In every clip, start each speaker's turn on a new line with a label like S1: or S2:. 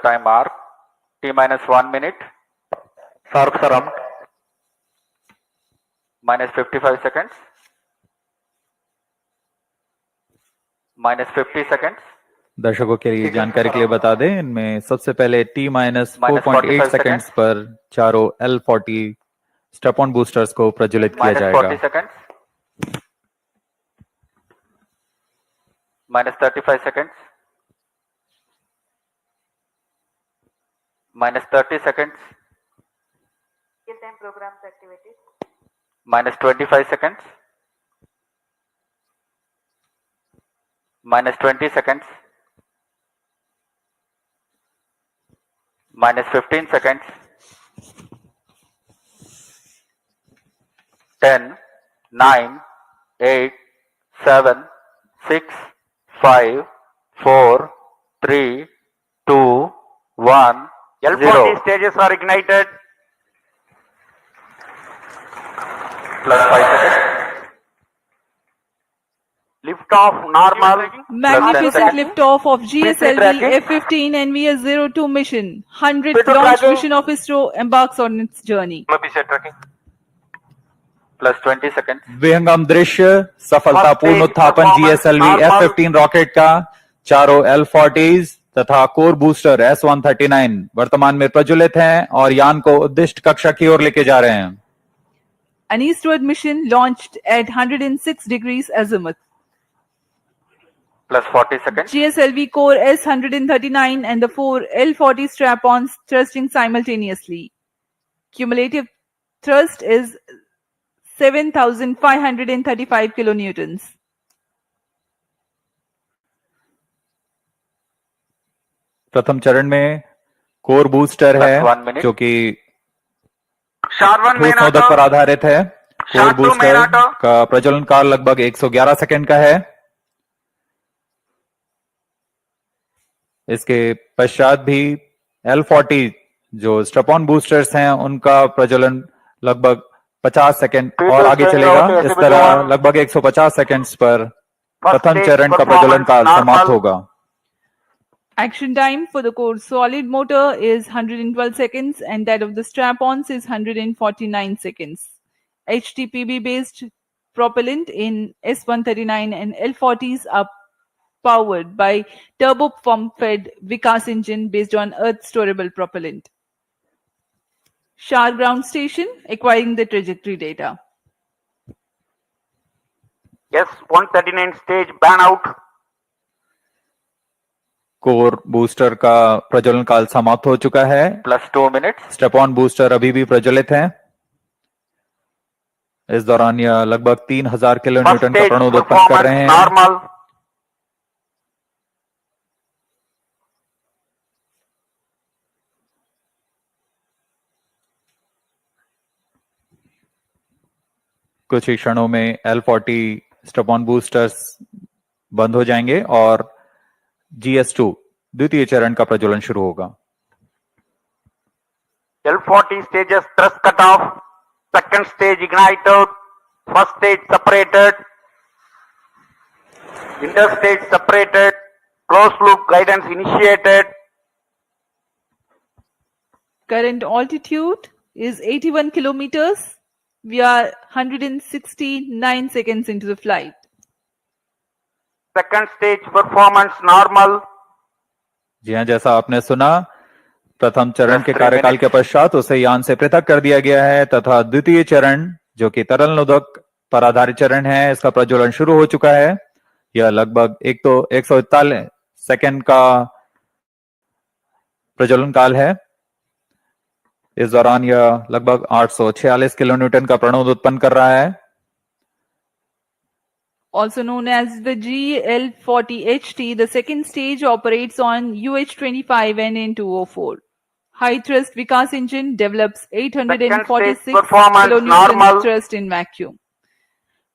S1: Time mark. T minus 1 minute.
S2: Sharp around.
S1: Minus 55 seconds. Minus 50 seconds.
S3: दर्शकों के लिए जानकारी के लिए बता दें, इनमें सबसे पहले T माइनस
S1: Minus
S3: 4.8
S1: 45
S3: सेकेंड्स पर चारों L40 स्टेप ऑन बूस्टर्स को प्रज्वलित किया
S1: Minus
S3: जाएगा।
S1: 40 seconds. Minus 35 seconds. Minus 30 seconds.
S4: Real-time programs activities.
S1: Minus 25 seconds. Minus 20 seconds. Minus 15 seconds. 10, 9, 8, 7, 6, 5, 4, 3, 2, 1,
S2: L40
S1: 0.
S2: stages are ignited.
S1: Plus 5 seconds.
S2: Lift off normal.
S4: Magnificent
S1: seconds.
S4: liftoff of GSLV
S2: tracking.
S4: F-15 NVS-02 mission. 100th
S2: P2
S4: launch
S2: tracking.
S4: mission of ISRO embarks on its journey.
S1: Plus 20 seconds.
S3: विहंगम दृश्य, सफलतापूर्ण उत्थापन GSLV F-15 rocket का चारों L40s तथा core booster S-139 वर्तमान में प्रज्वलित हैं और यान को उद्दिष्ट कक्षा की ओर लेके जा रहे हैं।
S4: An eastward mission launched at 106 degrees azimuth.
S1: Plus 40 seconds.
S4: GSLV core S-139 and the 4 L-40 strap-ons thrusting simultaneously. Cumulative thrust is 7,535 kilonewtons.
S3: प्रथम चरण में कोर बूस्टर
S1: Plus
S3: है
S1: 1 minute.
S3: जो कि
S2: Sharp 1
S3: ठोस
S2: main
S3: नोदक
S2: auto.
S3: पर आधारित है। Core
S2: Sharp 2 main
S3: booster
S2: auto.
S3: का प्रज्वलन काल लगभग 111 सेकंड का है। इसके पश्चात भी L40 जो स्टेप-ऑन बूस्टर्स हैं उनका प्रज्वलन लगभग 50 सेकंड और आगे चलेगा। इस तरह लगभग 150 सेकंड्स पर प्रथम चरण का प्रज्वलन काल समाप्त होगा।
S4: Action time for the core solid motor is 112 seconds and that of the strap-ons is 149 seconds. HTPB based propellant in S-139 and L-40s are powered by turbo pump fed Vikas engine based on earth storable propellant. Shar ground station acquiring the trajectory data.
S2: S-139 stage ban out.
S3: Core booster का प्रज्वलन काल समाप्त हो चुका है।
S1: Plus 2 minutes.
S3: Step on booster अभी भी प्रज्वलित है। इस दौरान यह लगभग 3000 किलो
S2: First
S3: न्यूटन का
S2: stage
S3: प्रणोद उत्पन्न कर रहे
S2: performance
S3: हैं।
S2: normal.
S3: कुछ ही क्षणों में L40 स्टेप ऑन बूस्टर्स बंद हो जाएंगे और GS2 द्वितीय चरण का प्रज्वलन शुरू होगा।
S2: L40 stages thrust cut off. Second stage ignited. First stage separated. Interstage separated. Closed loop guidance initiated.
S4: Current altitude is 81 kilometers. We are 169 seconds into the flight.
S2: Second stage performance normal.
S3: जी हाँ, जैसा आपने सुना, प्रथम चरण के
S1: 3
S3: कार्यकाल
S1: minutes.
S3: के पश्चात उसे यान से पृथक कर दिया गया है तथा द्वितीय चरण जो कि तरल नोदक पर आधारित चरण है, इसका प्रज्वलन शुरू हो चुका है। यह लगभग 141 सेकंड का प्रज्वलन काल है। इस दौरान यह लगभग 846 किलो न्यूटन का प्रणोद उत्पन्न कर रहा है।
S4: Also known as the GL40HT, the second stage operates on UH-25 and N204. High thrust Vikas engine develops 846
S2: performance
S4: kilonewtons
S2: normal.
S4: thrust in vacuum.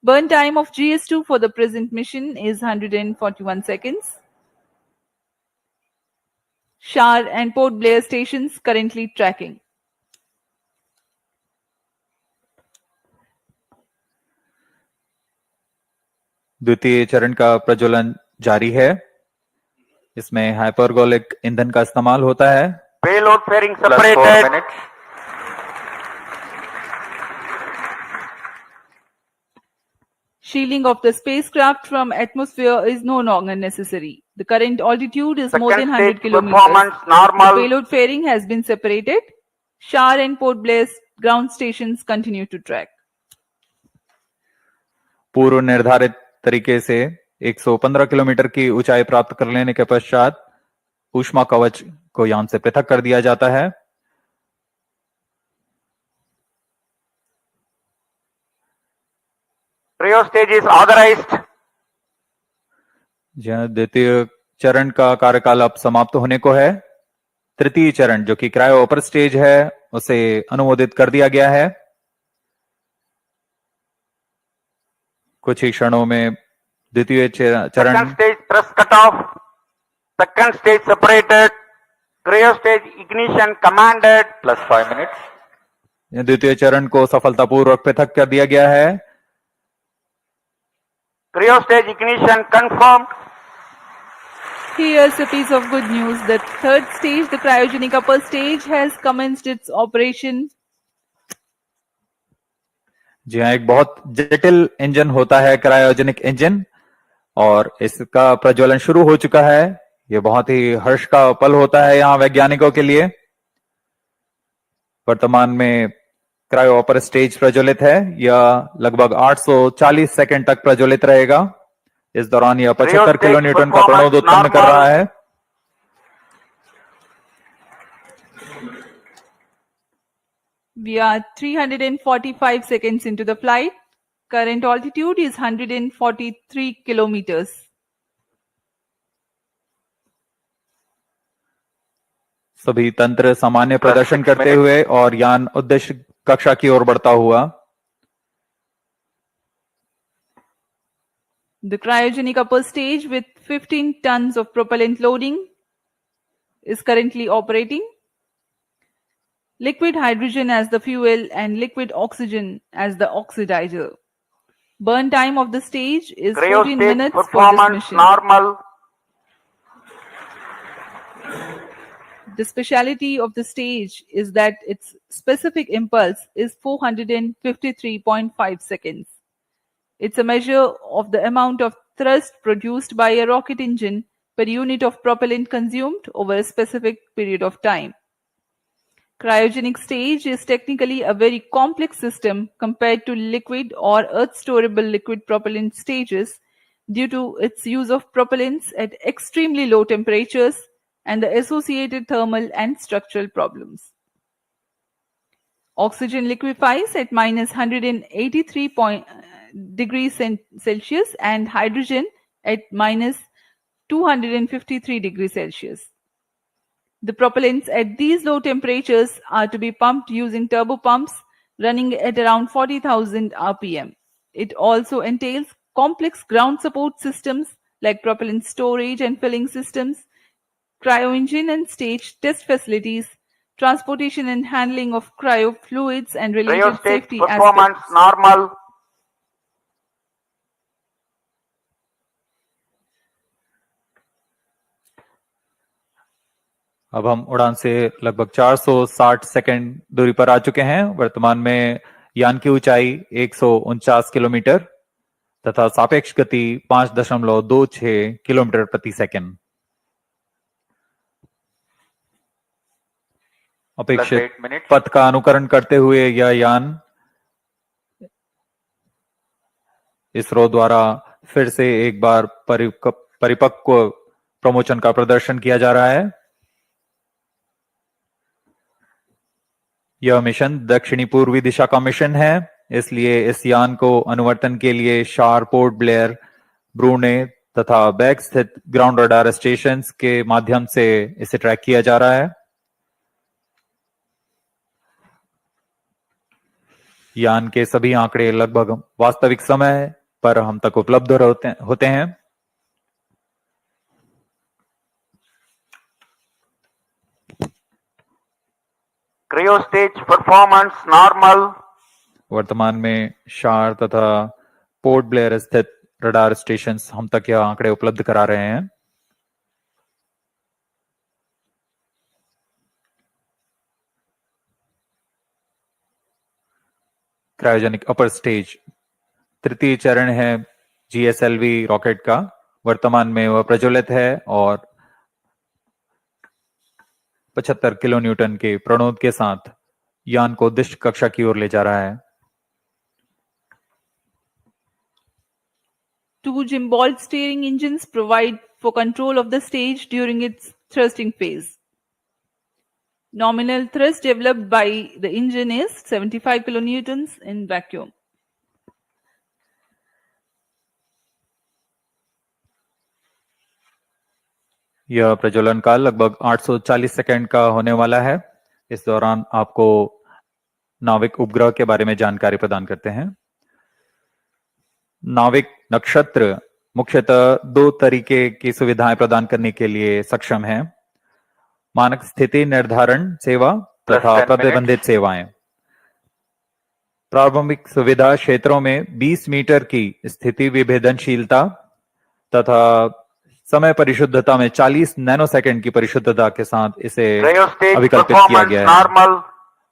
S4: Burn time of GS2 for the present mission is 141 seconds. Shar and Port Blair stations currently tracking.
S3: द्वितीय चरण का प्रज्वलन जारी है। इसमें hypergolic ईंधन का इस्तेमाल होता है।
S2: Payload fairing
S1: Plus 4
S2: separated.
S1: minutes.
S4: Shielding of the spacecraft from atmosphere is no longer necessary. The current altitude is more
S2: Second
S4: than 100
S2: stage
S4: kilometers.
S2: performance
S4: The
S2: normal.
S4: payload fairing has been separated. Shar and Port Blair ground stations continue to track.
S3: पूर्व निर्धारित तरीके से 115 kilometre की ऊंचाई प्राप्त कर लेने के पश्चात ऊष्मा कवच को यान से पृथक कर दिया जाता है।
S2: Cryo stage is authorized.
S3: द्वितीय चरण का कार्यकाल अब समाप्त होने को है। तृतीय चरण जो कि क्रायो अपर स्टेज है उसे अनुमोदित कर दिया गया है। कुछ ही क्षणों में द्वितीय चरण
S2: Second stage thrust cutoff. Second stage separated. Cryo stage ignition commanded.
S1: Plus 5 minutes.
S3: द्वितीय चरण को सफलतापूर्वक पृथक कर दिया गया है।
S2: Cryo stage ignition confirmed.
S4: Here's a piece of good news. The third stage, the cryogenic upper stage, has commenced its operation.
S3: जी हाँ, एक बहुत जटिल इंजन होता है क्रायोजेनिक इंजन और इसका प्रज्वलन शुरू हो चुका है। ये बहुत ही हर्ष का पल होता है यहाँ वैज्ञानिकों के लिए। वर्तमान में क्रायो अपर स्टेज प्रज्वलित है। यह लगभग 840 सेकंड तक प्रज्वलित रहेगा। इस दौरान यह 75 किलो न्यूटन का प्रणोद उत्पन्न कर रहा है।
S4: We are 345 seconds into the flight. Current altitude is 143 kilometers.
S3: सभी तंत्र सामान्य प्रदर्शन करते हुए और यान उद्देश्य कक्षा की ओर बढ़ता हुआ।
S4: The cryogenic upper stage with 15 tons of propellant loading is currently operating. Liquid hydrogen as the fuel and liquid oxygen as the oxidizer. Burn time of the stage is
S2: Cryo
S4: 14
S2: stage
S4: minutes for this
S2: performance
S4: mission.
S2: normal.
S4: The speciality of the stage is that its specific impulse is 453.5 seconds. It's a measure of the amount of thrust produced by a rocket engine per unit of propellant consumed over a specific period of time. Cryogenic stage is technically a very complex system compared to liquid or earth-storable liquid propellant stages due to its use of propellants at extremely low temperatures and the associated thermal and structural problems. Oxygen liquefies at minus 183 degrees Celsius and hydrogen at minus 253 degrees Celsius. The propellants at these low temperatures are to be pumped using turbopumps running at around 40,000 RPM. It also entails complex ground support systems like propellant storage and filling systems, cryo-engine and stage test facilities, transportation and handling of cryo fluids and
S2: Cryo
S4: related
S2: stage
S4: safety
S2: performance
S4: aspects.
S2: normal.
S3: अब हम उड़ान से लगभग 460 second दूरी पर आ चुके हैं। वर्तमान में यान की ऊंचाई 149 किलोमीटर तथा सापेक्ष गति 5.26 किलोमीटर प्रति सेकंड। अपेक्षित
S1: 8 minutes.
S3: पथ का अनुकरण करते हुए यह यान इसरो द्वारा फिर से एक बार परिपक्व प्रमोशन का प्रदर्शन किया जा रहा है। यह मिशन दक्षिणी पूर्वी दिशा का मिशन है, इसलिए इस यान को अनुवर्तन के लिए शार, पोर्ट ब्लेयर, ब्रूने तथा बैग स्थित ग्राउंड रडार स्टेशन के माध्यम से इसे ट्रैक किया जा रहा है। यान के सभी आंकड़े लगभग वास्तविक समय पर हम तक उपलब्ध होते हैं।
S2: Cryo stage performance normal.
S3: वर्तमान में शार तथा पोर्ट ब्लेयर स्थित रडार स्टेशन हम तक यह आंकड़े उपलब्ध करा रहे हैं। क्रायोजेनिक अपर स्टेज तृतीय चरण है GSLV रॉकेट का। वर्तमान में वह प्रज्वलित है और 75 किलो न्यूटन के प्रणोद के साथ यान को उद्दिष्ट कक्षा की ओर ले जा रहा है।
S4: Two gimbal steering engines provide for control of the stage during its thrusting phase. Nominal thrust developed by the engine is 75 kilonewtons in vacuum.
S3: यह प्रज्वलन काल लगभग 840 सेकंड का होने वाला है। इस दौरान आपको नाविक उपग्रह के बारे में जानकारी प्रदान करते हैं। नाविक नक्षत्र मुख्यतः दो तरीके की सुविधाएं प्रदान करने के लिए सक्षम है: मानक स्थिति निर्धारण सेवा तथा
S1: 10
S3: प्रतिबंधित सेवाएं। प्रारंभिक सुविधा क्षेत्रों में 20 मीटर की स्थिति विभेदनशीलता तथा समय परिशुद्धता में 40 नैनोसेकंड की परिशुद्धता के साथ इसे
S2: Cryo stage
S3: अभिकल्पित किया
S2: performance
S3: गया है।
S2: normal.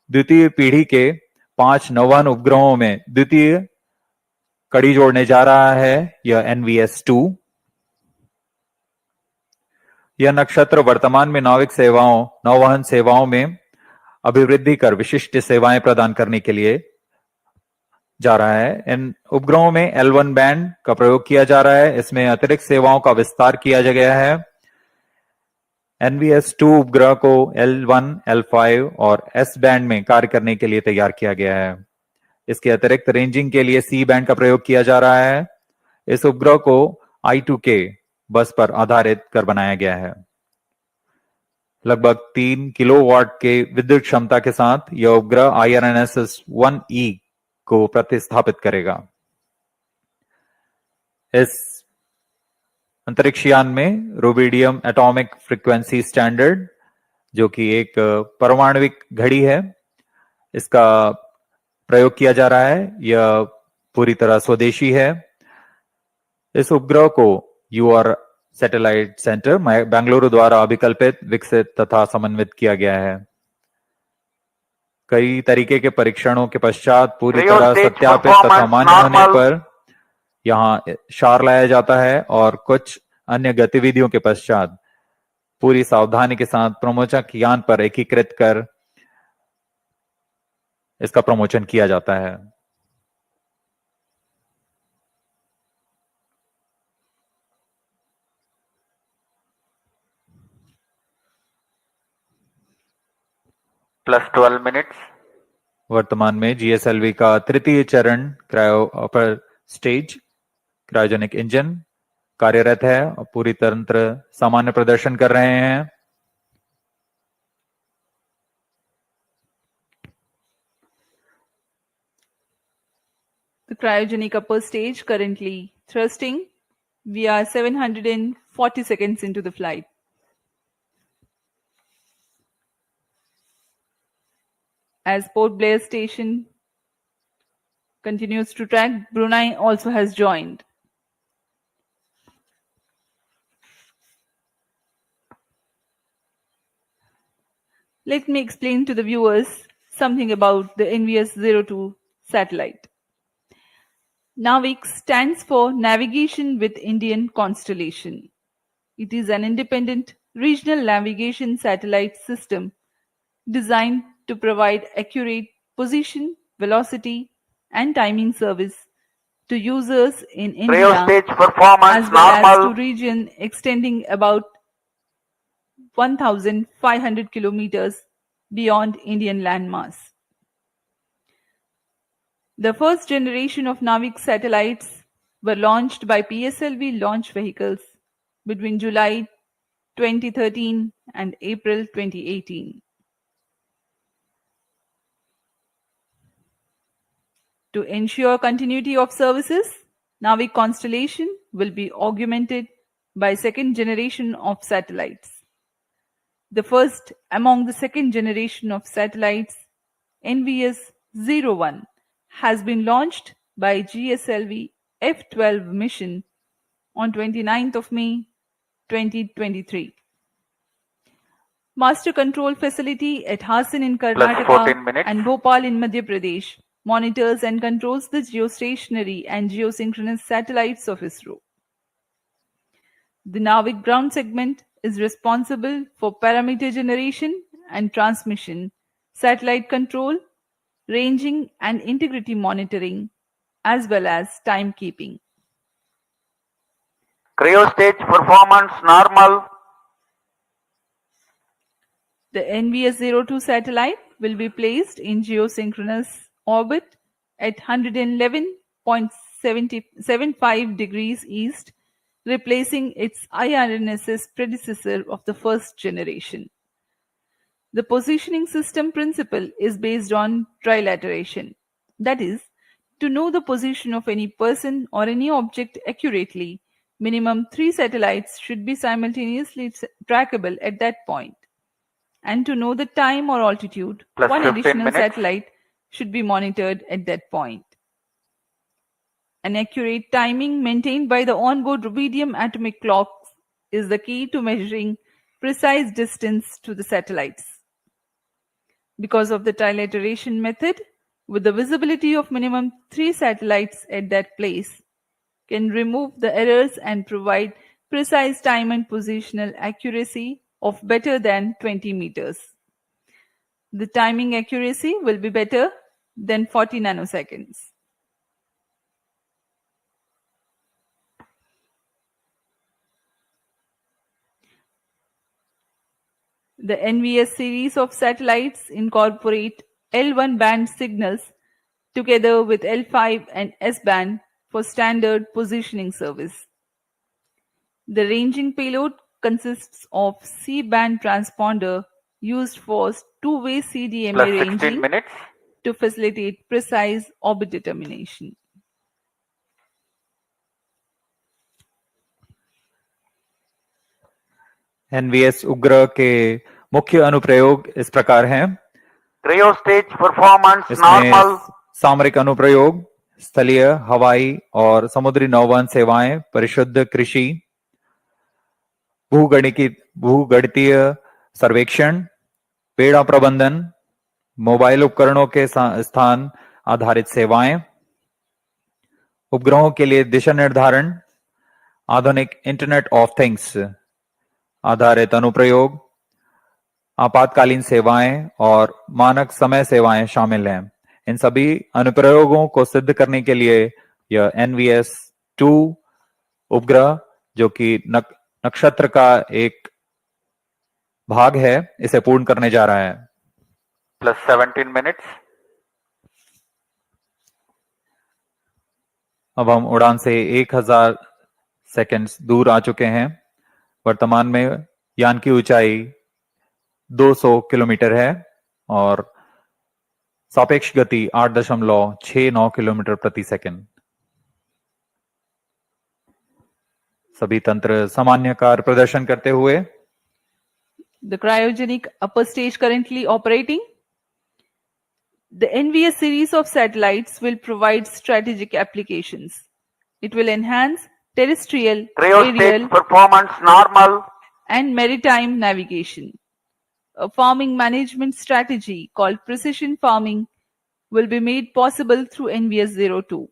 S3: द्वितीय पीढ़ी के 5 नौवहन उपग्रहों में द्वितीय कड़ी जोड़ने जा रहा है यह NVS-2। यह नक्षत्र वर्तमान में नाविक सेवाओं नौवहन सेवाओं में अभिवृद्धि कर विशिष्ट सेवाएं प्रदान करने के लिए जा रहा है। इन उपग्रहों में L1 बैंड का प्रयोग किया जा रहा है। इसमें अतिरिक्त सेवाओं का विस्तार किया गया है। NVS-2 उपग्रह को L1, L5 और S बैंड में कार्य करने के लिए तैयार किया गया है। इसके अतिरिक्त रेंजिंग के लिए C बैंड का प्रयोग किया जा रहा है। इस उपग्रह को I2K बस पर आधारित कर बनाया गया है। लगभग 3 किलोवाट के विद्युत क्षमता के साथ यह उपग्रह IRNSS-1E को प्रतिस्थापित करेगा। इस अंतरिक्ष यान में रुबिडियम एटॉमिक फ्रीक्वेंसी स्टैंडर्ड, जो कि एक परमाणविक घड़ी है, इसका प्रयोग किया जा रहा है। यह पूरी तरह स्वदेशी है। इस उपग्रह को यूआर सैटेलाइट सेंटर बेंगलुरु द्वारा अभिकल्पित, विकसित तथा समन्वित किया गया है। कई तरीके के परीक्षणों के पश्चात पूरी
S2: Cryo
S3: तरह
S2: stage
S3: सत्यापित तथा
S2: performance
S3: मान्य होने
S2: normal.
S3: पर यहाँ क्षार लाया जाता है और कुछ अन्य गतिविधियों के पश्चात पूरी सावधानी के साथ प्रमोचक यान पर एकीकृत कर इसका प्रमोचन किया जाता है।
S1: +12 minutes.
S3: वर्तमान में GSLV का तृतीय चरण cryo upper stage cryogenic engine कार्यरत है और पूरी तंत्र सामान्य प्रदर्शन कर रहे हैं।
S4: The cryogenic upper stage currently thrusting. We are 740 seconds into the flight. As Port Blair station continues to track, Brunei also has joined. Let me explain to the viewers something about the NVS-02 satellite. NAVIC stands for Navigation with Indian Constellation. It is an independent regional navigation satellite system designed to provide accurate position, velocity, and timing service to users in
S2: Cryo
S4: India
S2: stage performance
S4: as well as
S2: normal.
S4: to region extending about 1,500 kilometers beyond Indian landmass. The first generation of NAVIC satellites were launched by PSLV launch vehicles between July 2013 and April 2018. To ensure continuity of services, NAVIC constellation will be augmented by second generation of satellites. The first among the second generation of satellites, NVS-01, has been launched by GSLV F-12 mission on 29th of May 2023. Master control facility at Hassan in
S1: 14
S4: Karnataka
S1: minutes.
S4: and Bhopal in Madhya Pradesh monitors and controls the geostationary and geosynchronous satellites of ISRO. The Navig ground segment is responsible for parameter generation and transmission, satellite control, ranging and integrity monitoring, as well as timekeeping.
S2: Cryostage performance normal.
S4: The NVS-02 satellite will be placed in geosynchronous orbit at 111.75 degrees east, replacing its IRNSS predecessor of the first generation. The positioning system principle is based on trilateration. That is, to know the position of any person or any object accurately, minimum 3 satellites should be simultaneously trackable at that point. And to know the time or altitude,
S1: Plus
S4: one
S1: 15
S4: additional
S1: minutes.
S4: satellite should be monitored at that point. An accurate timing maintained by the onboard rubidium atomic clocks is the key to measuring precise distance to the satellites. Because of the trilateration method, with the visibility of minimum 3 satellites at that place, can remove the errors and provide precise time and positional accuracy of better than 20 meters. The timing accuracy will be better than 40 nanoseconds. The NVS series of satellites incorporate L1 band signals together with L5 and S band for standard positioning service. The ranging payload consists of C-band transponder used for two-way CDMA
S1: Plus 16
S4: ranging
S1: minutes.
S4: to facilitate precise orbit determination.
S3: NVS उपग्रह के मुख्य अनुप्रयोग इस प्रकार हैं।
S2: Cryostage performance
S3: इसमें
S2: normal.
S3: सामरिक अनुप्रयोग, स्थलीय, हवाई और समुद्री नौवहन सेवाएं, परिशुद्ध कृषि, भूगणितीय सर्वेक्षण, पेड़ा प्रबंधन, मोबाइल उपकरणों के स्थान आधारित सेवाएं, उपग्रहों के लिए दिशा निर्धारण, आधुनिक इंटरनेट ऑफ थिंग्स आधारित अनुप्रयोग, आपातकालीन सेवाएं और मानक समय सेवाएं शामिल हैं। इन सभी अनुप्रयोगों को सिद्ध करने के लिए यह NVS-2 उपग्रह, जो कि नक्षत्र का एक भाग है, इसे पूर्ण करने जा रहा है।
S1: Plus 17 minutes.
S3: अब हम उड़ान से 1000 सेकंड्स दूर आ चुके हैं। वर्तमान में यान की ऊंचाई 200 किलोमीटर है और सापेक्ष गति 8.69 किलोमीटर प्रति सेकंड। सभी तंत्र सामान्य कार्य प्रदर्शन करते हुए
S4: The cryogenic upper stage currently operating. The NVS series of satellites will provide strategic applications. It will enhance terrestrial,
S2: Cryostage
S4: aerial,
S2: performance normal.
S4: and maritime navigation. A farming management strategy called precision farming will be made possible through NVS-02.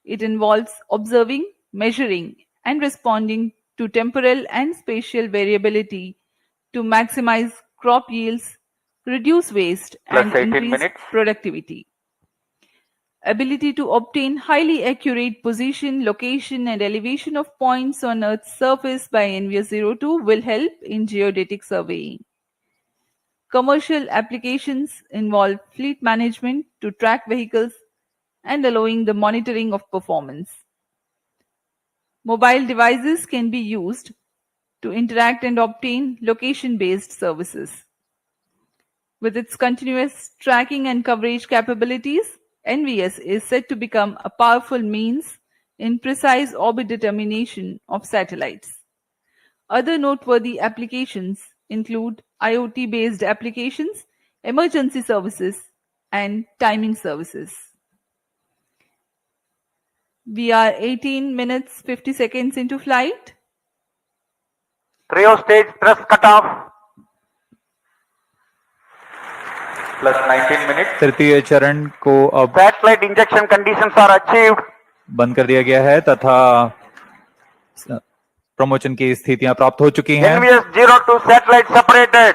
S4: It involves observing, measuring, and responding to temporal and spatial variability to maximize crop yields, reduce waste,
S1: Plus
S4: and
S1: 18
S4: increase
S1: minutes.
S4: productivity. Ability to obtain highly accurate position, location, and elevation of points on Earth's surface by NVS-02 will help in geodetic surveying. Commercial applications involve fleet management to track vehicles and allowing the monitoring of performance. Mobile devices can be used to interact and obtain location-based services. With its continuous tracking and coverage capabilities, NVS is set to become a powerful means in precise orbit determination of satellites. Other noteworthy applications include IoT-based applications, emergency services, and timing services. We are 18 minutes 50 seconds into flight.
S2: Cryostage thrust cutoff.
S1: plus 19 minutes.
S3: तृतीय चरण को अब
S2: Satellite injection conditions are achieved.
S3: बंद कर दिया गया है तथा प्रमोशन की स्थितियां प्राप्त हो चुकी हैं
S2: NVS-02 satellite separated.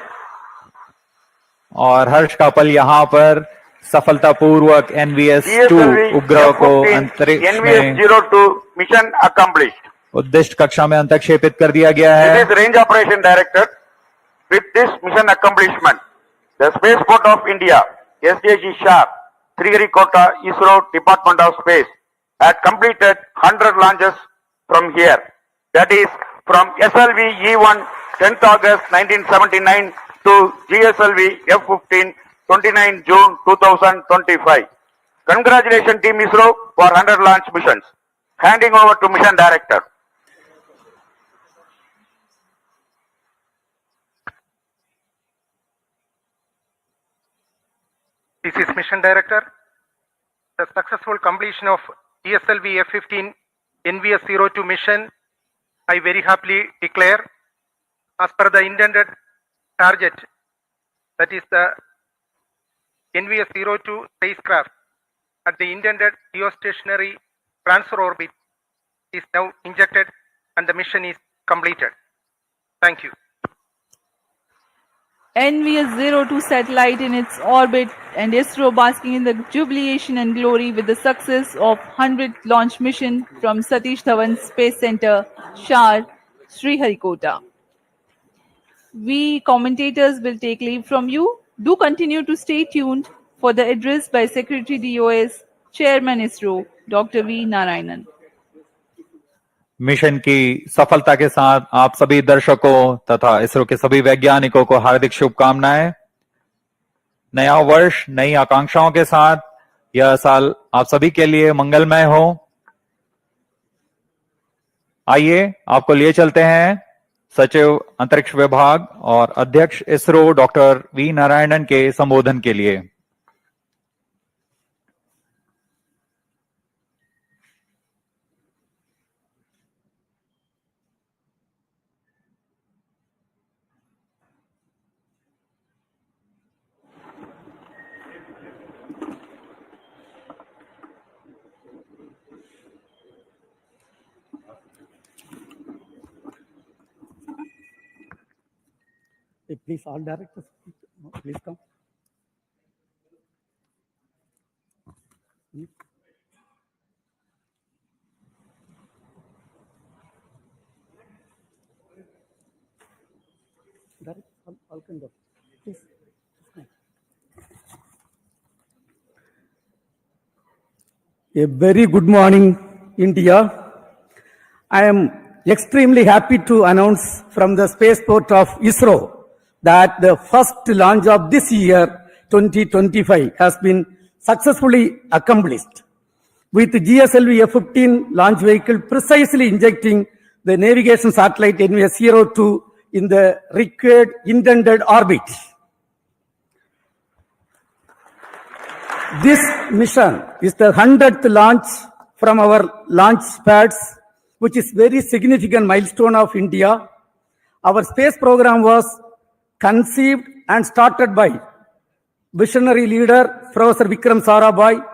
S3: और हर्ष का पल यहाँ पर सफलतापूर्वक NVS-2 उपग्रह को अंतरिक्ष में
S2: NVS-02 mission accomplished.
S3: उद्दिष्ट कक्षा में अंतक्षेपित कर दिया गया है।
S2: This is Range Operation Director. With this mission accomplishment, the Spaceport of India, SDG Sharp, Sriharikota, ISRO, Department of Space, had completed 100 launches from here. That is from SLV E1 10th August 1979 to GSLV F15 29 June 2025. Congratulations Team ISRO for 100 launch missions. Handing over to Mission Director.
S5: This is Mission Director. The successful completion of ESLV F15 NVS-02 mission, I very happily declare, as per the intended target, that is the NVS-02 spacecraft at the intended geostationary transfer orbit is now injected and the mission is completed. Thank you.
S4: NVS-02 satellite in its orbit and ISRO basking in the jubilation and glory with the success of 100th launch mission from Satish Dhawan Space Center, Shar, Sriharikota. We commentators will take leave from you. Do continue to stay tuned for the address by Secretary DOS, Chairman ISRO, Dr. V. Narayanan.
S3: Mission की सफलता के साथ आप सभी दर्शकों तथा इसरो के सभी वैज्ञानिकों को हार्दिक शुभकामनाएं। नया वर्ष नई आकांक्षाओं के साथ यह साल आप सभी के लिए मंगलमय हो। आइए आपको लिए चलते हैं सचिव अंतरिक्ष विभाग और अध्यक्ष इसरो डॉक्टर वी नारायणन के संबोधन के लिए।
S6: Please, all directors, please come. Direct, all can go. Please. A very good morning, India. I am extremely happy to announce from the spaceport of ISRO that the first launch of this year, 2025, has been successfully accomplished, with GSLV F15 launch vehicle precisely injecting the navigation satellite NVS-02 in the required intended orbit. This mission is the 100th launch from our launch pads, which is very significant milestone of India. Our space program was conceived and started by visionary leader Professor Vikram Sarabhai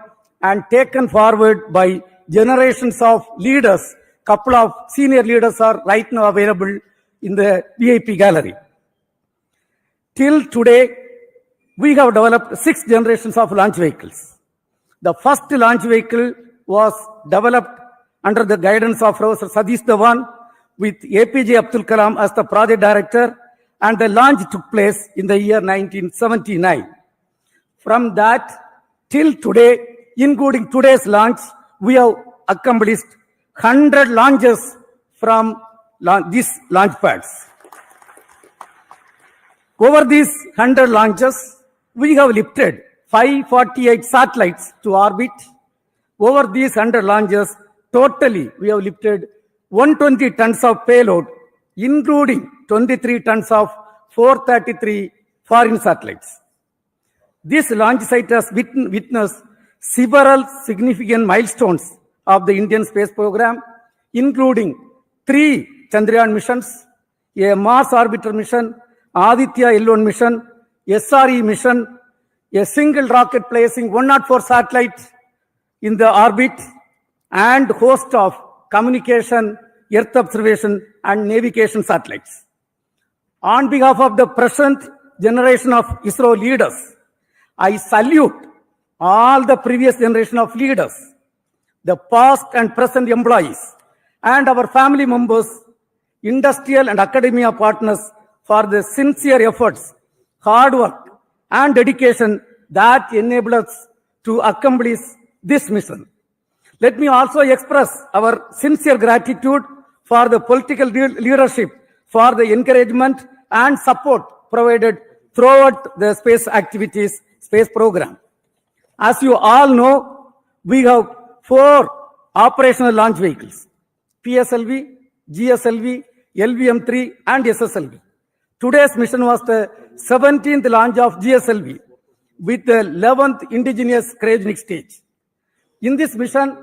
S6: and taken forward by generations of leaders. Couple of senior leaders are right now available in the VIP gallery. Till today, we have developed 6 generations of launch vehicles. The first launch vehicle was developed under the guidance of Professor Satish Dhawan with APJ Abdul Kalam as the project director, and the launch took place in the year 1979. From that till today, including today's launch, we have accomplished 100 launches from these launch pads. Over these 100 launches, we have lifted 548 satellites to orbit. Over these 100 launches, totally we have lifted 120 tons of payload, including 23 tons of 433 foreign satellites. This launch site has witnessed several significant milestones of the Indian space program, including 3 Chandrayaan missions, a Mars orbiter mission, Aditya L1 mission, SRE mission, a single rocket placing 104 satellites in the orbit and host of communication, earth observation and navigation satellites. On behalf of the present generation of ISRO leaders, I salute all the previous generation of leaders, the past and present employees, and our family members, industrial and academia partners for the sincere efforts, hard work, and dedication that enable us to accomplish this mission. Let me also express our sincere gratitude for the political leadership for the encouragement and support provided throughout the space activities, space program. As you all know, we have 4 operational launch vehicles: PSLV, GSLV, LVM-3, and SSLV. Today's mission was the 17th launch of GSLV with the 11th indigenous cryogenic stage. In this mission,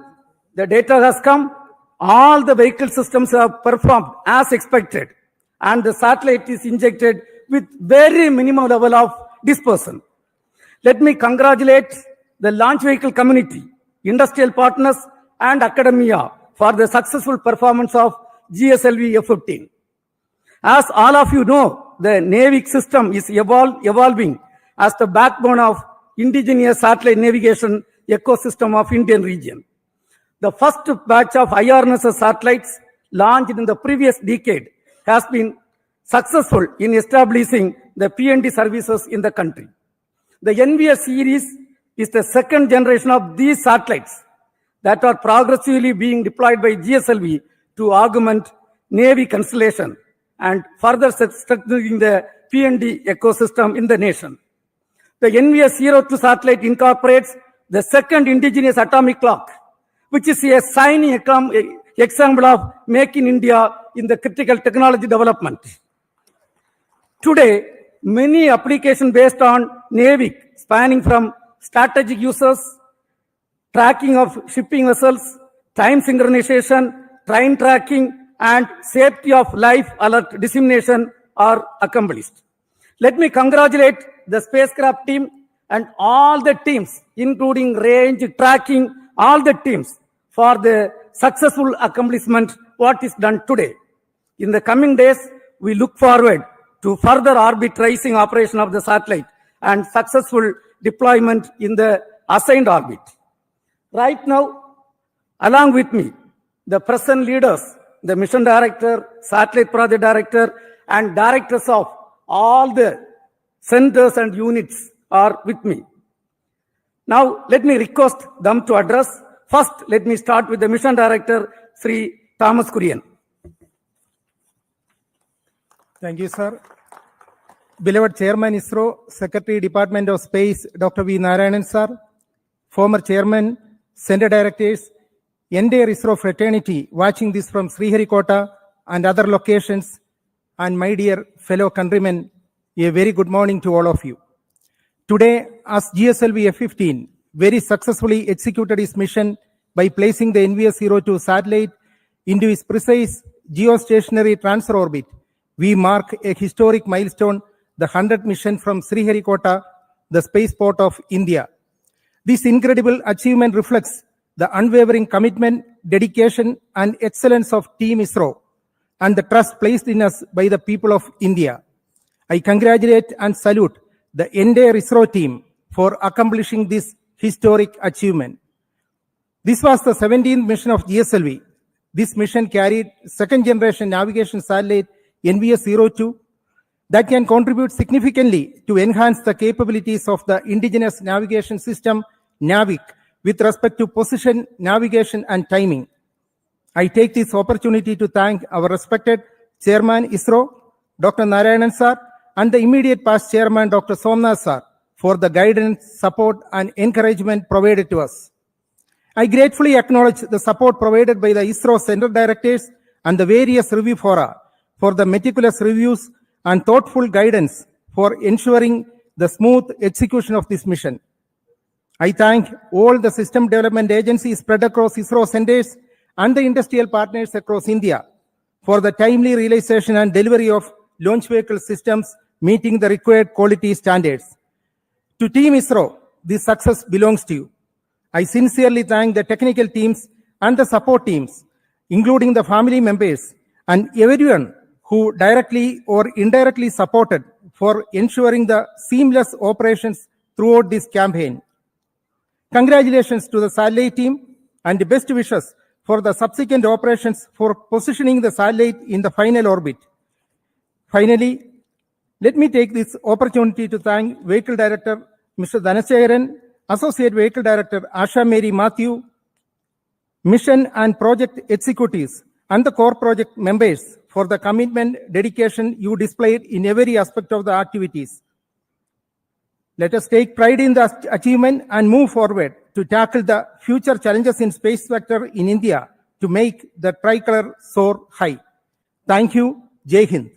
S6: the data has come, all the vehicle systems have performed as expected, and the satellite is injected with very minimum level of dispersion. Let me congratulate the launch vehicle community, industrial partners, and academia for the successful performance of GSLV F-15. As all of you know, the NAVIC system is evolving as the backbone of indigenous satellite navigation ecosystem of Indian region. The first batch of IRNSS satellites launched in the previous decade has been successful in establishing the PND services in the country. The NVS series is the second generation of these satellites that are progressively being deployed by GSLV to augment Navy constellation and further strengthening the PND ecosystem in the nation. The NVS-02 satellite incorporates the second indigenous atomic clock, which is a shining example of Make in India in the critical technology development. Today, many applications based on NAVIC, spanning from strategic uses, tracking of shipping vessels, time synchronization, train tracking, and safety of life alert dissemination are accomplished. Let me congratulate the spacecraft team and all the teams, including range, tracking, all the teams for the successful accomplishment what is done today. In the coming days, we look forward to further orbit tracing operation of the satellite and successful deployment in the assigned orbit. Right now, along with me, the present leaders, the mission director, satellite project director, and directors of all the centers and units are with me. Now, let me request them to address. First, let me start with the mission director, Sri Thomas Kurian.
S7: Thank you, sir. Beloved Chairman ISRO, Secretary Department of Space, Dr. V. Narayanan, sir, former Chairman, Center Directors, entire ISRO fraternity watching this from Sriharikota and other locations, and my dear fellow countrymen, a very good morning to all of you. Today, as GSLV F-15 very successfully executed its mission by placing the NVS-02 satellite into its precise geostationary transfer orbit, we mark a historic milestone, the 100th mission from Sriharikota, the spaceport of India. This incredible achievement reflects the unwavering commitment, dedication, and excellence of Team ISRO and the trust placed in us by the people of India. I congratulate and salute the entire ISRO team for accomplishing this historic achievement. This was the 17th mission of GSLV. This mission carried second generation navigation satellite NVS-02 that can contribute significantly to enhance the capabilities of the indigenous navigation system, NAVIC, with respect to position, navigation, and timing. I take this opportunity to thank our respected Chairman ISRO, Dr. Narayanan sir, and the immediate past Chairman, Dr. Somnath sir, for the guidance, support, and encouragement provided to us. I gratefully acknowledge the support provided by the ISRO Center Directors and the various review fora for the meticulous reviews and thoughtful guidance for ensuring the smooth execution of this mission. I thank all the system development agencies spread across ISRO centers and the industrial partners across India for the timely realization and delivery of launch vehicle systems meeting the required quality standards. To Team ISRO, this success belongs to you. I sincerely thank the technical teams and the support teams, including the family members and everyone who directly or indirectly supported for ensuring the seamless operations throughout this campaign. Congratulations to the satellite team and the best wishes for the subsequent operations for positioning the satellite in the final orbit. Finally, let me take this opportunity to thank Vehicle Director Mr. Dhanasekaran, Associate Vehicle Director Asha Mary Matthew, Mission and Project Executives, and the core project members for the commitment, dedication you displayed in every aspect of the activities. Let us take pride in the achievement and move forward to tackle the future challenges in space sector in India to make the tricolor soar high. Thank you. Jai Hind.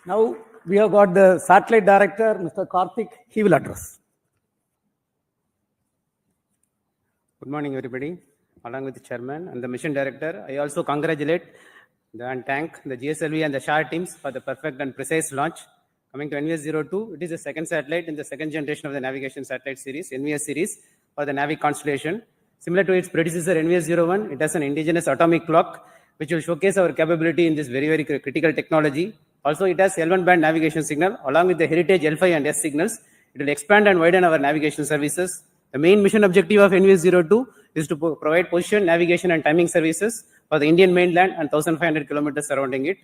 S6: Now we have got the satellite director, Mr. Karthik. He will address.
S8: Good morning, everybody. Along with the chairman and the mission director, I also congratulate and thank the GSLV and the SHAR teams for the perfect and precise launch. Coming to NVS-02, it is the second satellite in the second generation of the navigation satellite series, NVS series, for the Navi constellation. Similar to its predecessor, NVS-01, it has an indigenous atomic clock, which will showcase our capability in this very, very critical technology. Also, it has L1 band navigation signal, along with the heritage L5 and S signals. It will expand and widen our navigation services. The main mission objective of NVS-02 is to provide position, navigation, and timing services for the Indian mainland and 1,500 kilometers surrounding it.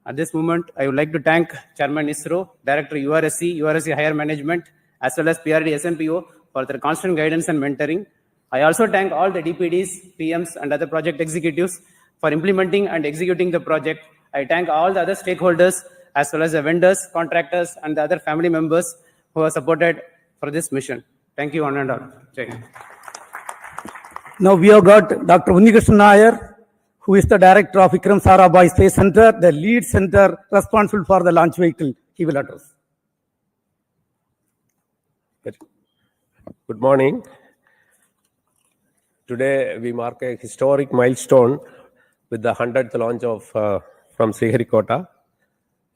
S8: At this moment, I would like to thank Chairman ISRO, Director URSC Higher Management, as well as PRD SNPO for their constant guidance and mentoring. I also thank all the DPDs, PMs, and other project executives for implementing and executing the project. I thank all the other stakeholders, as well as the vendors, contractors, and the other family members who are supported for this mission. Thank you, one and all. Jai Hind.
S6: Now we have got Dr. Unnikrishnan Nair, who is the director of Vikram Sarabhai Space Center, the lead center responsible for the launch vehicle. He will address.
S9: Good morning. Today we mark a historic milestone with the 100th launch of from Sriharikota.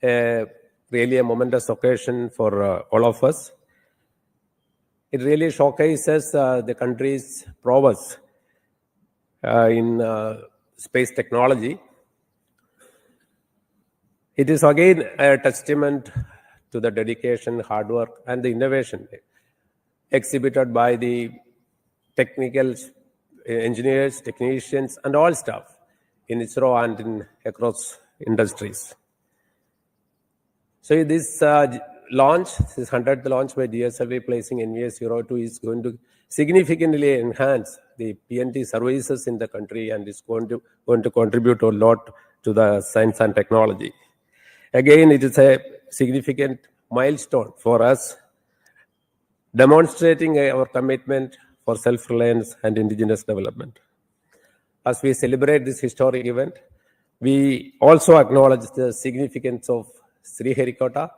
S9: Really a momentous occasion for all of us. It really showcases the country's prowess in space technology. It is again a testament to the dedication, hard work, and the innovation exhibited by the technical engineers, technicians, and all staff in ISRO and across industries. So this launch, this 100th launch by GSLV placing NVS-02 is going to significantly enhance the PNT services in the country and is going to contribute a lot to the science and technology. Again, it is a significant milestone for us, demonstrating our commitment for self-reliance and indigenous development. As we celebrate this historic event, we also acknowledge the significance of Sriharikota,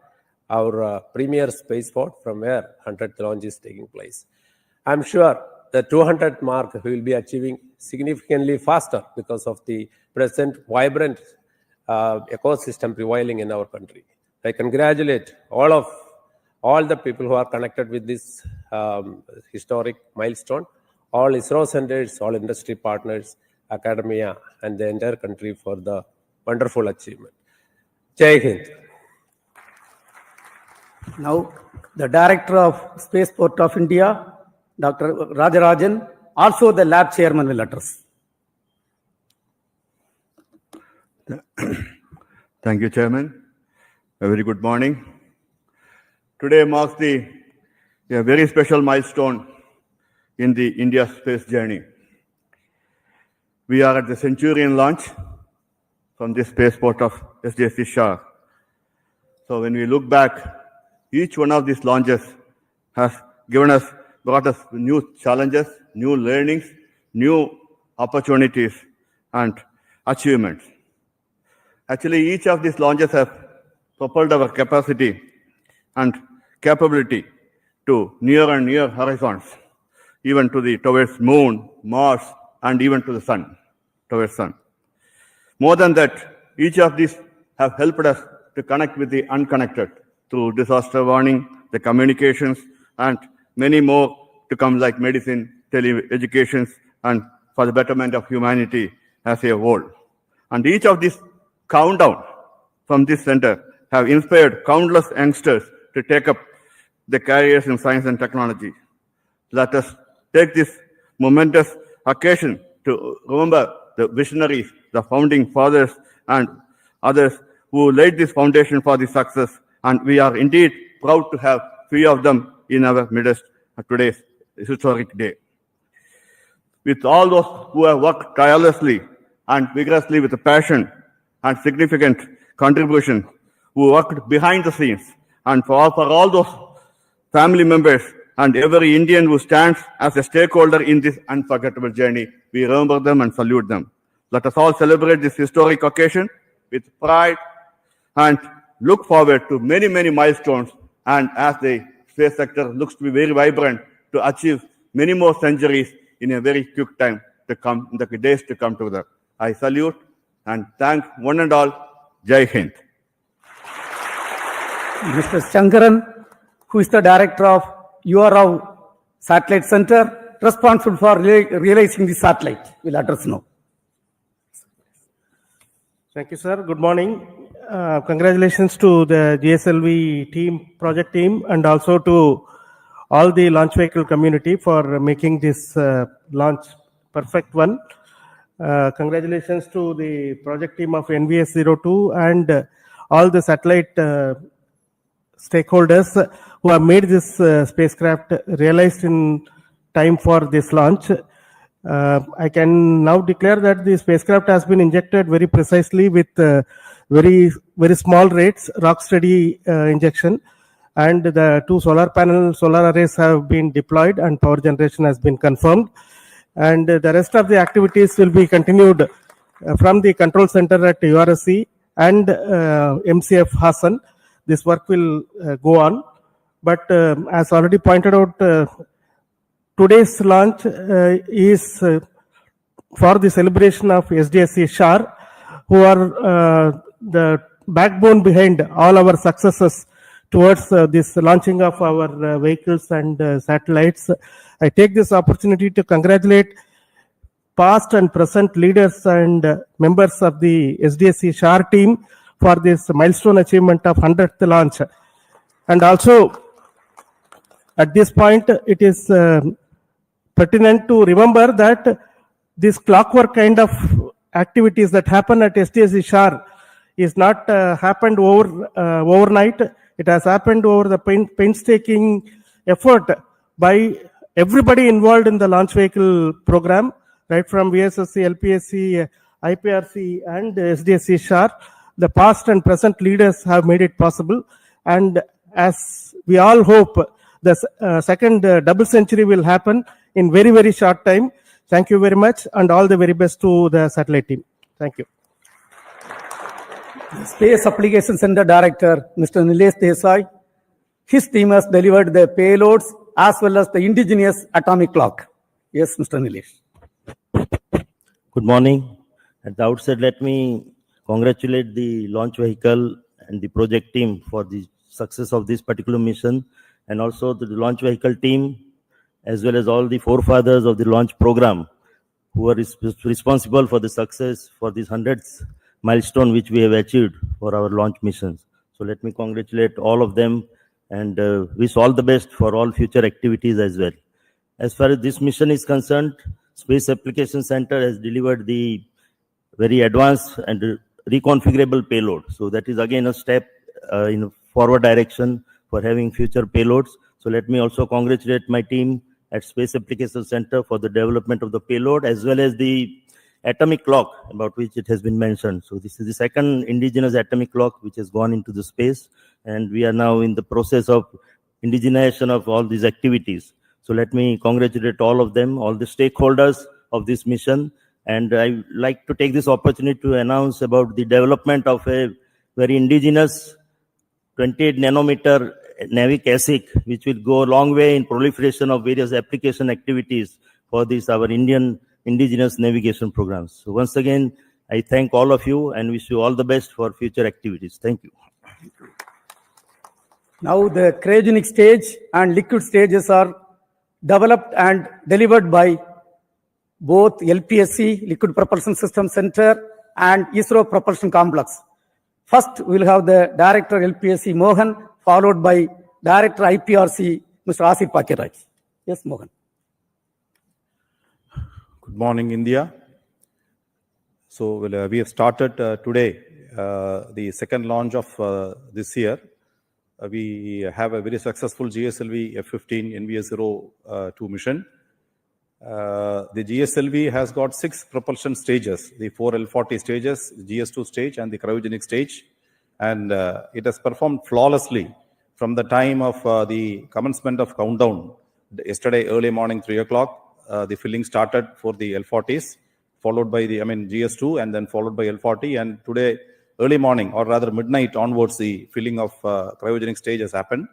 S9: our premier spaceport from where 100th launch is taking place. I'm sure the 200th mark we will be achieving significantly faster because of the present vibrant ecosystem prevailing in our country. I congratulate all the people who are connected with this historic milestone, all ISRO centers, all industry partners, academia, and the entire country for the wonderful achievement. Jai Hind.
S6: Now, the Director of Spaceport of India, Dr. Rajarajan, also the lab chairman, will address.
S10: Thank you, Chairman. A very good morning. Today marks a very special milestone in the India space journey. We are at the Centurion launch from the spaceport of SDSC Shah. So when we look back, each one of these launches has brought us new challenges, new learnings, new opportunities, and achievements. Actually, each of these launches have propelled our capacity and capability to near and near horizons, even towards Moon, Mars, and even to the Sun, towards Sun. More than that, each of these have helped us to connect with the unconnected through disaster warning, the communications, and many more to come like medicine, tele-educations, and for the betterment of humanity as a whole. And each of these countdown from this center have inspired countless youngsters to take up the careers in science and technology. Let us take this momentous occasion to remember the visionaries, the founding fathers, and others who laid this foundation for the success. And we are indeed proud to have few of them in our midst at today's historic day. With all those who have worked tirelessly and vigorously with a passion and significant contribution, who worked behind the scenes, and for all those family members and every Indian who stands as a stakeholder in this unforgettable journey, we remember them and salute them. Let us all celebrate this historic occasion with pride and look forward to many, many milestones. And as the space sector looks to be very vibrant, to achieve many more centuries in a very quick time to come, in the days to come together. I salute and thank one and all. Jai Hind.
S6: Mr. Shankaran, who is the director of URAV Satellite Center, responsible for realizing the satellite, will address now.
S11: Thank you, sir. Good morning. Congratulations to the GSLV team, project team, and also to all the launch vehicle community for making this launch perfect one. Congratulations to the project team of NVS-02 and all the satellite stakeholders who have made this spacecraft realized in time for this launch. I can now declare that the spacecraft has been injected very precisely with very small rates, rock steady injection, and the two solar arrays have been deployed and power generation has been confirmed. And the rest of the activities will be continued from the control center at URSC and MCF Hassan. This work will go on. But as already pointed out, today's launch is for the celebration of SDSC SHAR, who are the backbone behind all our successes towards this launching of our vehicles and satellites. I take this opportunity to congratulate past and present leaders and members of the SDSC SHAR team for this milestone achievement of 100th launch. And also, at this point, it is pertinent to remember that this clockwork kind of activities that happen at SDSC SHAR is not happened overnight. It has happened over the painstaking effort by everybody involved in the launch vehicle program, right from VSSC, LPSC, IPRC, and SDSC SHAR. The past and present leaders have made it possible. And as we all hope, the second double century will happen in very, very short time. Thank you very much, and all the very best to the satellite team. Thank you.
S6: Space Application Center Director, Mr. Nilesh Desai. His team has delivered the payloads as well as the indigenous atomic clock. Yes, Mr. Nilesh.
S12: Good morning. At the outset, let me congratulate the launch vehicle and the project team for the success of this particular mission, and also to the launch vehicle team, as well as all the forefathers of the launch program who are responsible for the success for this 100th milestone which we have achieved for our launch missions. So let me congratulate all of them and wish all the best for all future activities as well. As far as this mission is concerned, Space Application Center has delivered the very advanced and reconfigurable payload. So that is again a step in a forward direction for having future payloads. So let me also congratulate my team at Space Application Center for the development of the payload as well as the atomic clock about which it has been mentioned. So this is the second indigenous atomic clock which has gone into the space, and we are now in the process of indigenization of all these activities. So let me congratulate all of them, all the stakeholders of this mission. And I like to take this opportunity to announce about the development of a very indigenous 28 nanometer navic ASIC, which will go a long way in proliferation of various application activities for this, our indigenous navigation programs. So once again, I thank all of you and wish you all the best for future activities. Thank you.
S6: Now the cryogenic stage and liquid stages are developed and delivered by both LPSC, Liquid Propulsion System Center, and ISRO Propulsion Complex. First, we'll have the Director LPSC Mohan, followed by Director IPRC, Mr. Asif Pakiraj. Yes, Mohan.
S13: Good morning, India. So we have started today the second launch of this year. We have a very successful GSLV F-15 NVS-02 mission. The GSLV has got 6 propulsion stages, the 4 L40 stages, the GS2 stage and the cryogenic stage. And it has performed flawlessly from the time of the commencement of countdown. Yesterday, early morning, 3 o'clock, the filling started for the L40s, followed by the, GS2 and then followed by L40. And today, early morning or rather midnight onwards, the filling of cryogenic stage has happened.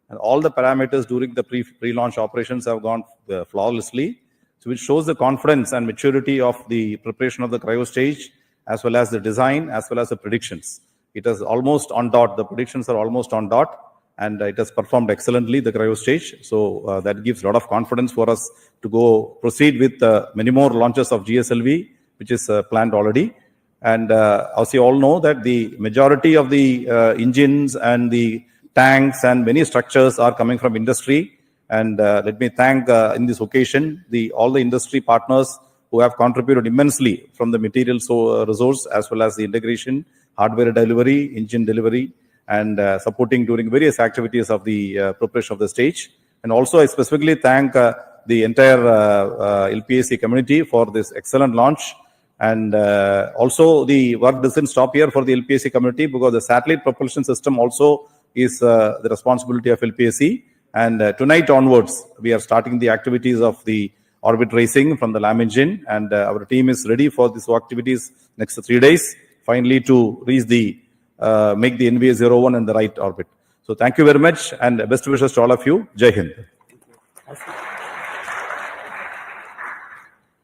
S13: And all the parameters during the pre-launch operations have gone flawlessly. So which shows the confidence and maturity of the preparation of the cryo stage, as well as the design, as well as the predictions. It is almost on dot. The predictions are almost on dot, and it has performed excellently, the cryo stage. So that gives a lot of confidence for us to proceed with many more launches of GSLV, which is planned already. And as you all know, that the majority of the engines and the tanks and many structures are coming from industry. And let me thank in this occasion all the industry partners who have contributed immensely from the material resource as well as the integration, hardware delivery, engine delivery, and supporting during various activities of the preparation of the stage. And also I specifically thank the entire LPAC community for this excellent launch. And also the work doesn't stop here for the LPAC community, because the satellite propulsion system also is the responsibility of LPAC. And tonight onwards, we are starting the activities of the orbit racing from the LAM engine, and our team is ready for these activities next 3 days, finally to reach make the NVS-01 in the right orbit. So thank you very much, and best wishes to all of you. Jai Hind.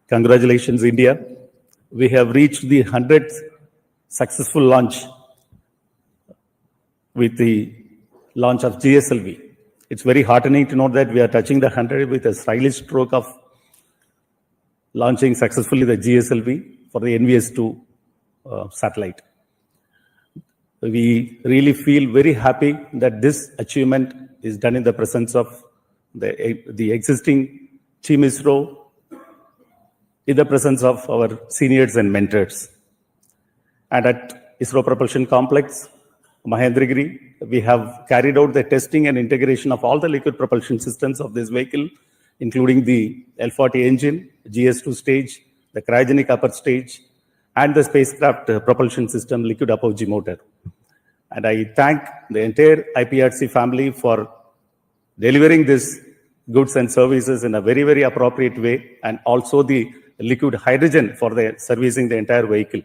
S14: Congratulations, India. We have reached the 100th successful launch with the launch of GSLV. It's very heartening to know that we are touching the 100 with a stylish stroke of launching successfully the GSLV for the NVS-2 satellite. We really feel very happy that this achievement is done in the presence of the existing Team ISRO, in the presence of our seniors and mentors. And at ISRO Propulsion Complex, Mahendragiri, we have carried out the testing and integration of all the liquid propulsion systems of this vehicle, including the L40 engine, GS2 stage, the cryogenic upper stage, and the spacecraft propulsion system, liquid apogee motor. And I thank the entire IPRC family for delivering these goods and services in a very, very appropriate way, and also the liquid hydrogen for servicing the entire vehicle.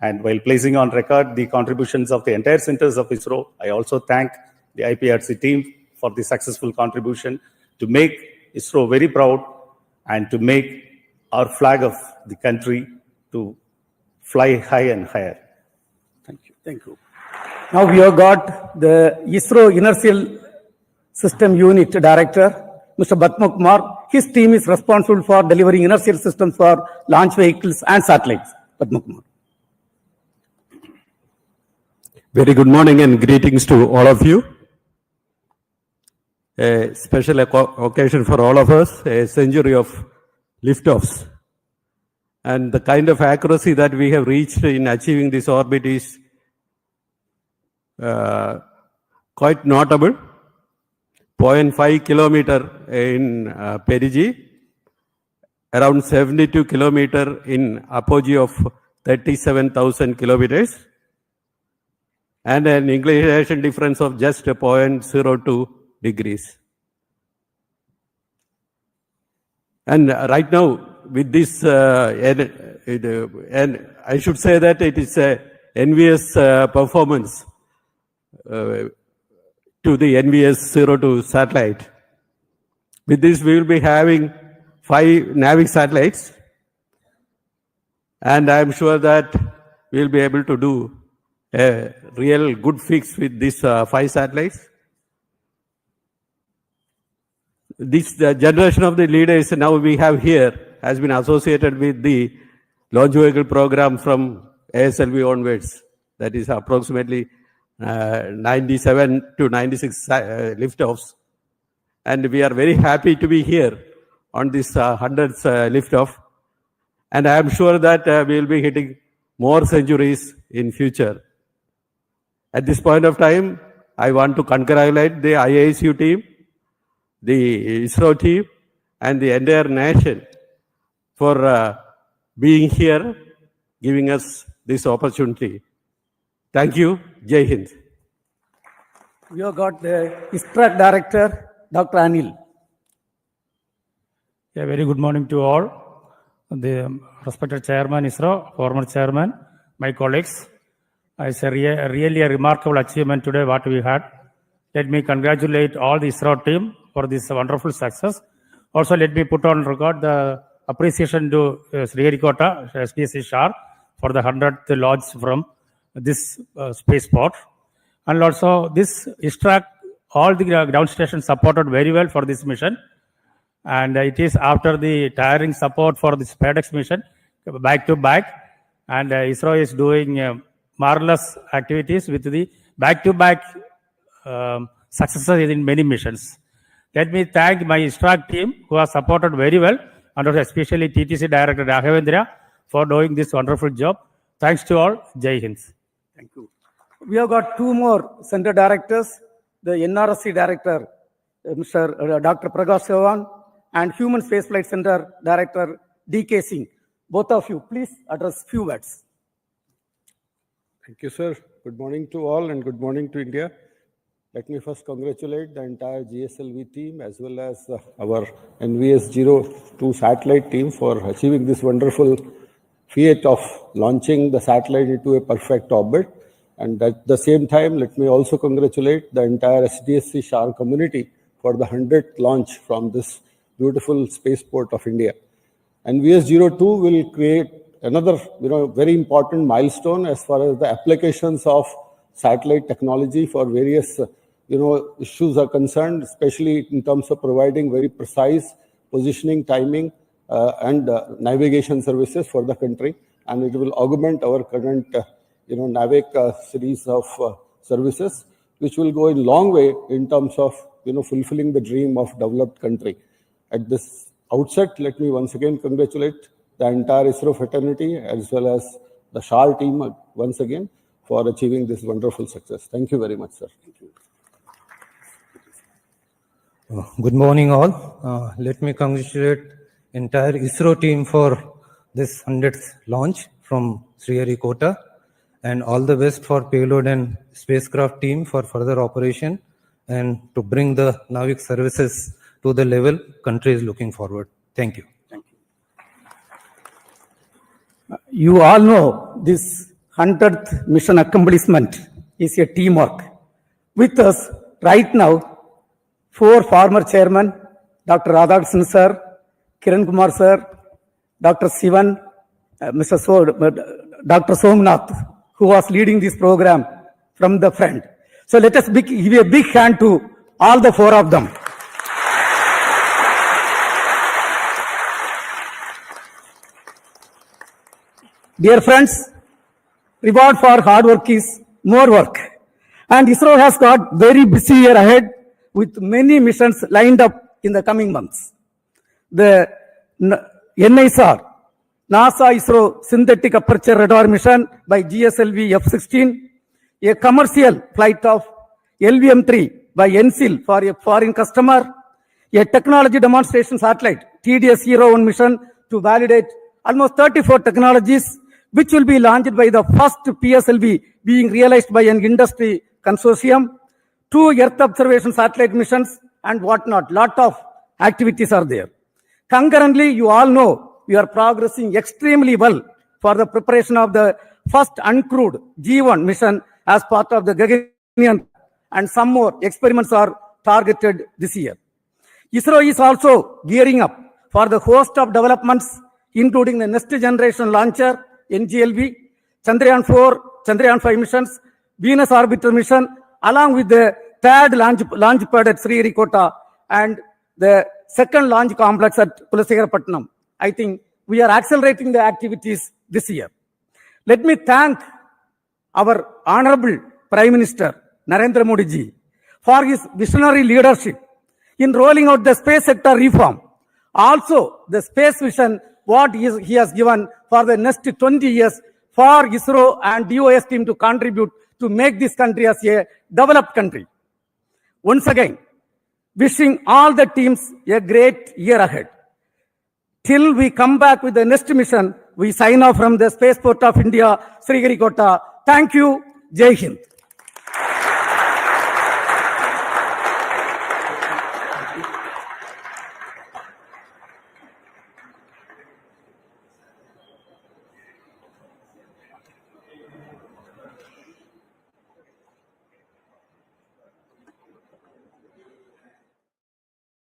S14: And while placing on record the contributions of the entire centers of ISRO, I also thank the IPRC team for the successful contribution to make ISRO very proud and to make our flag of the country to fly high and higher. Thank you.
S6: Thank you. Now we have got the ISRO Inertial System Unit Director, Mr. Batma Kumar. His team is responsible for delivering inertial systems for launch vehicles and satellites. Batma Kumar.
S15: Very good morning and greetings to all of you. A special occasion for all of us, a century of liftoffs. And the kind of accuracy that we have reached in achieving this orbit is quite notable. 0.5 kilometer in perigee, around 72 kilometer in apogee of 37,000 kilometers, and an inclination difference of just 0.02 degrees. And right now, with this, and I should say that it is a envious performance to the NVS-02 satellite. With this, we will be having 5 NAVIC satellites, and I am sure that we will be able to do a real good fix with these 5 satellites. this generation of the leaders now we have here has been associated with the launch vehicle program from ASLV onwards. That is approximately 97 to 96 liftoffs. And we are very happy to be here on this 100th liftoff. And I am sure that we will be hitting more centuries in future. At this point of time, I want to congratulate the IISU team, the ISRO team, and the entire nation for being here, giving us this opportunity. Thank you. Jai Hind.
S6: We have got the ISRO Director, Dr. Anil.
S16: A very good morning to all. The respected Chairman ISRO, former Chairman, my colleagues. It's really a remarkable achievement today what we had. Let me congratulate all the ISRO team for this wonderful success. Also, let me put on record the appreciation to Sriharikota, SDSC SHAR, for the 100th launch from this spaceport. And also, this ISRO, all the ground stations supported very well for this mission. And it is after the tiring support for the SpaceX mission, back to back. And ISRO is doing marvelous activities with the back-to-back successes in many missions. Let me thank my ISRO team who has supported very well, and especially TTC Director Raghavendra for doing this wonderful job. Thanks to all. Jai Hind.
S6: Thank you. We have got two more center directors, the NRSC Director, Mr. Dr. Prakash Chavan, and Human Spaceflight Center Director, D.K. Singh. Both of you, please address few words.
S17: Thank you, sir. Good morning to all and good morning to India. Let me first congratulate the entire GSLV team as well as our NVS-02 satellite team for achieving this wonderful feat of launching the satellite into a perfect orbit. And at the same time, let me also congratulate the entire SDSC SHAR community for the 100th launch from this beautiful spaceport of India. NVS-02 will create another very important milestone as far as the applications of satellite technology for various issues are concerned, especially in terms of providing very precise positioning, timing, and navigation services for the country. And it will augment our current NAVIC series of services, which will go a long way in terms of fulfilling the dream of developed country. At this outset, let me once again congratulate the entire ISRO fraternity as well as the SHAR team once again for achieving this wonderful success. Thank you very much, sir. Thank you.
S18: Good morning, all. Let me congratulate entire ISRO team for this 100th launch from Sriharikota, and all the best for payload and spacecraft team for further operation and to bring the NAVIC services to the level country is looking forward. Thank you.
S6: Thank you. You all know this 100th mission accomplishment is a teamwork. With us right now, 4 former chairmen, Dr. Radhakrishnan sir, Kiran Kumar sir, Dr. Sivan, Dr. Somnath, who was leading this program from the front. So let us give a big hand to all the 4 of them. Dear friends, reward for hard work is more work. And ISRO has got very busy year ahead with many missions lined up in the coming months. The NISR, NASA ISRO Synthetic Aperture Radar mission by GSLV F-16, a commercial flight of LVM-3 by NSIL for a foreign customer, a technology demonstration satellite, TDS-01 mission to validate almost 34 technologies, which will be launched by the first PSLV being realized by an industry consortium, 2 Earth observation satellite missions, and whatnot. Lot of activities are there. Concurrently, you all know we are progressing extremely well for the preparation of the first uncrewed G1 mission as part of the Gaganyaan, and some more experiments are targeted this year. ISRO is also gearing up for the host of developments, including the next generation launcher, NGLV, Chandrayaan 4, Chandrayaan 5 missions, Venus orbiter mission, along with the third launch pad at Sriharikota, and the second launch complex at Kulasegarapatnam. I think we are accelerating the activities this year. Let me thank our Honorable Prime Minister Narendra Modi ji for his visionary leadership in rolling out the space sector reform. Also, the space vision, what he has given for the next 20 years for ISRO and DOS team to contribute to make this country as a developed country. Once again, wishing all the teams a great year ahead. Till we come back with the next mission, we sign off from the Spaceport of India, Sriharikota. Thank you. Jai Hind.